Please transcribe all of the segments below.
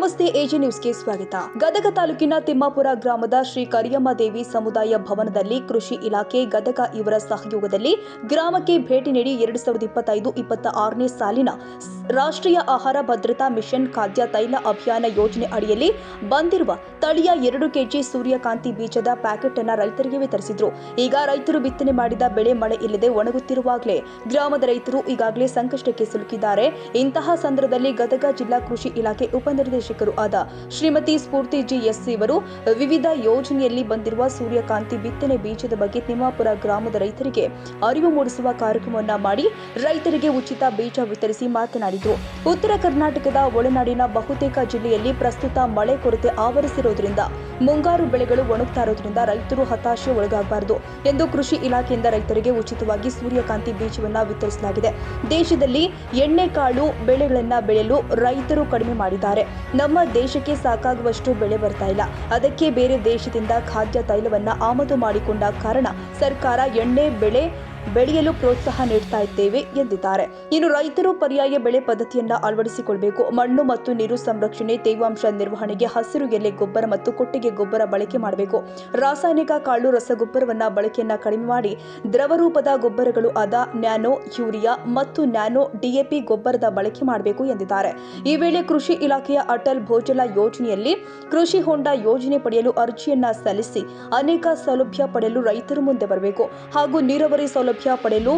ನಮಸ್ತೆ, ಎಜೆ ನ್ಯೂಸ್ಗೆ ಸ್ವಾಗತ. ಗದಗ ತಾಲೂಕಿನ ತಿಮ್ಮಾಪುರ ಗ್ರಾಮದ ಶ್ರೀ ಕರಿಯಮ್ಮ ದೇವಿ ಸಮುದಾಯ ಭವನದಲ್ಲಿ ಕೃಷಿ ಇಲಾಖೆ ಗದಗ ಇವರ ಸಹಯೋಗದಲ್ಲಿ ಗ್ರಾಮಕ್ಕೆ ಭೇಟಿ ನೀಡಿ 2025-26ನೇ ಸಾಲಿನ ರಾಷ್ಟ್ರೀಯ ಆಹಾರ ಭದ್ರತಾ ಮಿಷನ್ ಖಾದ್ಯ ತೈಲ ಅಭಿಯಾನ ಯೋಜನೆ ಅಡಿಯಲ್ಲಿ ಬಂದಿರುವ ತಳಿಯ 2 ಕೆಜಿ ಸೂರ್ಯಕಾಂತಿ ಬೀಜದ ಪ್ಯಾಕೆಟ್ ಅನ್ನು ರೈತರಿಗೆ ವಿತರಿಸಿದ್ರು. ಈಗ ರೈತರು ಬಿತ್ತನೆ ಮಾಡಿದ ಬೆಳೆ ಮಳೆ ಇಲ್ಲದೆ ಒಣಗುತ್ತಿರುವಾಗಲೇ ಗ್ರಾಮದ ರೈತರು ಈಗಾಗಲೇ ಸಂಕಷ್ಟಕ್ಕೆ ಸಿಲುಕಿದ್ದಾರೆ. ಇಂತಹ ಸಂದರ್ಭದಲ್ಲಿ ಗದಗ ಜಿಲ್ಲಾ ಕೃಷಿ ಇಲಾಖೆ ಉಪನಿರ್ದೇಶಕರು ಆದ ಶ್ರೀಮತಿ ಸ್ಫೂರ್ತಿ ಜಿ.ಎಸ್. ಇವರು ವಿವಿಧ ಯೋಜನೆಯಲ್ಲಿ ಬಂದಿರುವ ಸೂರ್ಯಕಾಂತಿ ಬಿತ್ತನೆ ಬೀಜದ ಬಗ್ಗೆ ತಿಮ್ಮಾಪುರ ಗ್ರಾಮದ ರೈತರಿಗೆ ಅರಿವು ಮೂಡಿಸುವ ಕಾರ್ಯಕ್ರಮವನ್ನು ಮಾಡಿ ರೈತರಿಗೆ ಉಚಿತ ಬೀಜ ವಿತರಿಸಿ ಮಾತನಾಡಿದರು. ಉತ್ತರ ಕರ್ನಾಟಕದ ಒಳನಾಡಿನ ಬಹುತೇಕ ಜಿಲ್ಲೆಯಲ್ಲಿ ಪ್ರಸ್ತುತ ಮಳೆ ಕೊರತೆ ಆವರಿಸಿರುವುದರಿಂದ ಮುಂಗಾರು ಬೆಳೆಗಳು ಒಣಗುತ್ತಾ ಇರುವುದರಿಂದ ರೈತರು ಹತಾಶೆ ಒಳಗಾಗಬಾರದು ಎಂದು ಕೃಷಿ ಇಲಾಖೆಯಿಂದ ರೈತರಿಗೆ ಉಚಿತವಾಗಿ ಸೂರ್ಯಕಾಂತಿ ಬೀಜವನ್ನು ವಿತರಿಸಲಾಗಿದೆ. ದೇಶದಲ್ಲಿ ಎಣ್ಣೆಕಾಳು ಬೆಳೆಗಳನ್ನು ಬೆಳೆಯಲು ರೈತರು ಕಡಿಮೆ ಮಾಡಿದ್ದಾರೆ. ನಮ್ಮ ದೇಶಕ್ಕೆ ಸಾಕಾಗುವಷ್ಟು ಬೆಳೆ ಬರ್ತಾ ಇಲ್ಲ. ಅದಕ್ಕೆ ಬೇರೆ ದೇಶದಿಂದ ಖಾದ್ಯ ತೈಲವನ್ನ ಆಮದು ಮಾಡಿಕೊಂಡ ಕಾರಣ ಸರ್ಕಾರ ಎಣ್ಣೆ ಬೆಳೆಯಲು ಪ್ರೋತ್ಸಾಹ ನೀಡ್ತಾ ಇದ್ದೇವೆ ಎಂದಿದ್ದಾರೆ. ಇನ್ನು ರೈತರು ಪರ್ಯಾಯ ಬೆಳೆ ಪದ್ಧತಿಯನ್ನ ಅಳವಡಿಸಿಕೊಳ್ಳಬೇಕು. ಮಣ್ಣು ಮತ್ತು ನೀರು ಸಂರಕ್ಷಣೆ, ತೇವಾಂಶ ನಿರ್ವಹಣೆಗೆ ಹಸಿರು ಎಲೆ ಗೊಬ್ಬರ ಮತ್ತು ಕೊಟ್ಟಿಗೆ ಗೊಬ್ಬರ ಬಳಕೆ ಮಾಡಬೇಕು. ರಾಸಾಯನಿಕ ಕಾಳು ರಸಗೊಬ್ಬರವನ್ನ ಬಳಕೆಯನ್ನ ಕಡಿಮೆ ಮಾಡಿ ದ್ರವ ರೂಪದ ಗೊಬ್ಬರಗಳು ಆದ ನ್ಯಾನೋ ಯೂರಿಯಾ ಮತ್ತು ನ್ಯಾನೋ ಡಿಎಪಿ ಗೊಬ್ಬರದ ಬಳಕೆ ಮಾಡಬೇಕು ಎಂದಿದ್ದಾರೆ. ಈ ವೇಳೆ ಕೃಷಿ ಇಲಾಖೆಯ ಅಟಲ್ ಭೋಜಲ ಯೋಜನೆಯಲ್ಲಿ ಕೃಷಿ ಹೊಂಡ ಯೋಜನೆ ಪಡೆಯಲು ಅರ್ಜಿಯನ್ನ ಸಲ್ಲಿಸಿ ಅನೇಕ ಸೌಲಭ್ಯ ಪಡೆಯಲು ರೈತರು ಮುಂದೆ ಬರಬೇಕು. ಹಾಗೂ ನೀರಾವರಿ ಸೌಲಭ್ಯ ಪಡೆಯಲು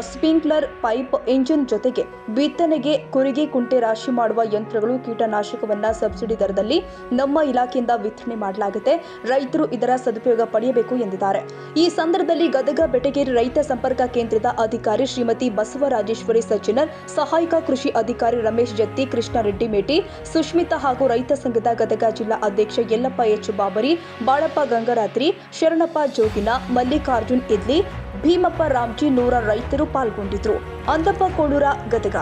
ಸ್ಪ್ರಿಂಕ್ಲರ್ ಪೈಪ್ ಇಂಜಿನ್ ಜೊತೆಗೆ ಬಿತ್ತನೆಗೆ ಕುರಿಗೆ ಕುಂಟೆ ರಾಶಿ ಮಾಡುವ ಯಂತ್ರಗಳು, ಕೀಟನಾಶಕವನ್ನ ಸಬ್ಸಿಡಿ ದರದಲ್ಲಿ ನಮ್ಮ ಇಲಾಖೆಯಿಂದ ವಿತರಣೆ ಮಾಡಲಾಗುತ್ತೆ. ರೈತರು ಇದರ ಸದುಪಯೋಗ ಪಡೆಯಬೇಕು ಎಂದಿದ್ದಾರೆ. ಈ ಸಂದರ್ಭದಲ್ಲಿ ಗದಗ ಬೆಟಗೇರಿ ರೈತ ಸಂಪರ್ಕ ಕೇಂದ್ರದ ಅಧಿಕಾರಿ ಶ್ರೀಮತಿ ಬಸವರಾಜೇಶ್ವರಿ ಸಜ್ಜನರ್, ಸಹಾಯಕ ಕೃಷಿ ಅಧಿಕಾರಿ ರಮೇಶ್ ಜತ್ತಿ, ಕೃಷ್ಣಾರೆಡ್ಡಿ ಮೇಟಿ, ಸುಷ್ಮಿತಾ ಹಾಗೂ ರೈತ ಸಂಘದ ಗದಗ ಜಿಲ್ಲಾ ಅಧ್ಯಕ್ಷ ಯಲ್ಲಪ್ಪ ಎಚ್ ಬಾಬರಿ, ಬಾಳಪ್ಪ ಗಂಗರಾತ್ರಿ, ಶರಣಪ್ಪ ಜೋಗಿನ, ಮಲ್ಲಿಕಾರ್ಜುನ್ ಇದ್ಲಿ, ಭೀಮಪ್ಪ ರಾಮ್ಜಿ, ನೂರ ರೈತರು ಪಾಲ್ಗೊಂಡಿದ್ರು. ಅಂದಪ್ಪ ಕೋಳೂರ, ಗದಗ.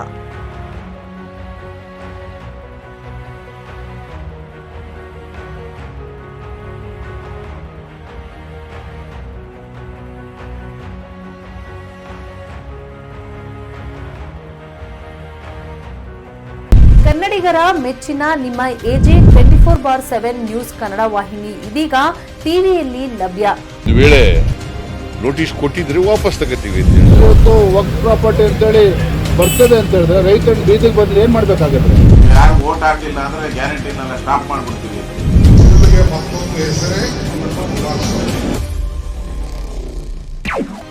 ಕನ್ನಡಿಗರ ಮೆಚ್ಚಿನ ನಿಮ್ಮ ಎಜೆ 24/7 ನ್ಯೂಸ್ ಕನ್ನಡ ವಾಹಿನಿ ಇದೀಗ ಟಿವಿಯಲ್ಲಿ ಲಭ್ಯ. ವೇಳೆ ನೋಟಿಸ್ ಕೊಟ್ಟಿದ್ರೆ ವಾಪಸ್ ತಗೋತೀವಿ. ಇವತ್ತು ವಕ್ಫ್ ಪ್ರಾಪರ್ಟಿ ಅಂತೇಳಿ ಬರ್ತದೆ ಅಂತ ಹೇಳಿದ್ರೆ ರೈತರ ಬೀದಿಗೆ ಬಂದ್ರೆ ಏನ್ ಮಾಡ್ಬೇಕಾಗತ್ತೆ? ಯಾರು ವೋಟ್ ಹಾಕಿಲ್ಲ ಅಂದ್ರೆ ಗ್ಯಾರಂಟಿನೆಲ್ಲ ಸ್ಟಾಪ್ ಮಾಡ್ಬಿಡ್ತೀವಿ.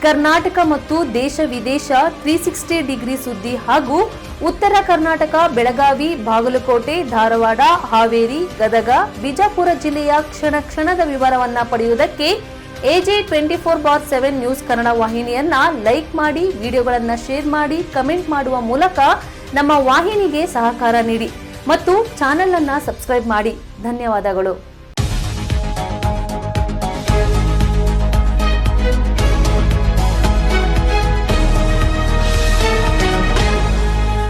ಕರ್ನಾಟಕ ಮತ್ತು ದೇಶ ವಿದೇಶ 360 ಡಿಗ್ರಿ ಸುದ್ದಿ ಹಾಗೂ ಉತ್ತರ ಕರ್ನಾಟಕ, ಬೆಳಗಾವಿ, ಬಾಗಲಕೋಟೆ, ಧಾರವಾಡ, ಹಾವೇರಿ, ಗದಗ, ಬಿಜಾಪುರ ಜಿಲ್ಲೆಯ ಕ್ಷಣ ಕ್ಷಣದ ವಿವರವನ್ನ ಪಡೆಯುವುದಕ್ಕೆ ಎಜೆ 24/7 ನ್ಯೂಸ್ ಕನ್ನಡ ವಾಹಿನಿಯನ್ನ ಲೈಕ್ ಮಾಡಿ, ವಿಡಿಯೋಗಳನ್ನ ಶೇರ್ ಮಾಡಿ, ಕಮೆಂಟ್ ಮಾಡುವ ಮೂಲಕ ನಮ್ಮ ವಾಹಿನಿಗೆ ಸಹಕಾರ ನೀಡಿ ಮತ್ತು ಚಾನೆಲ್ ಅನ್ನ ಸಬ್ಸ್ಕ್ರೈಬ್ ಮಾಡಿ. ಧನ್ಯವಾದಗಳು.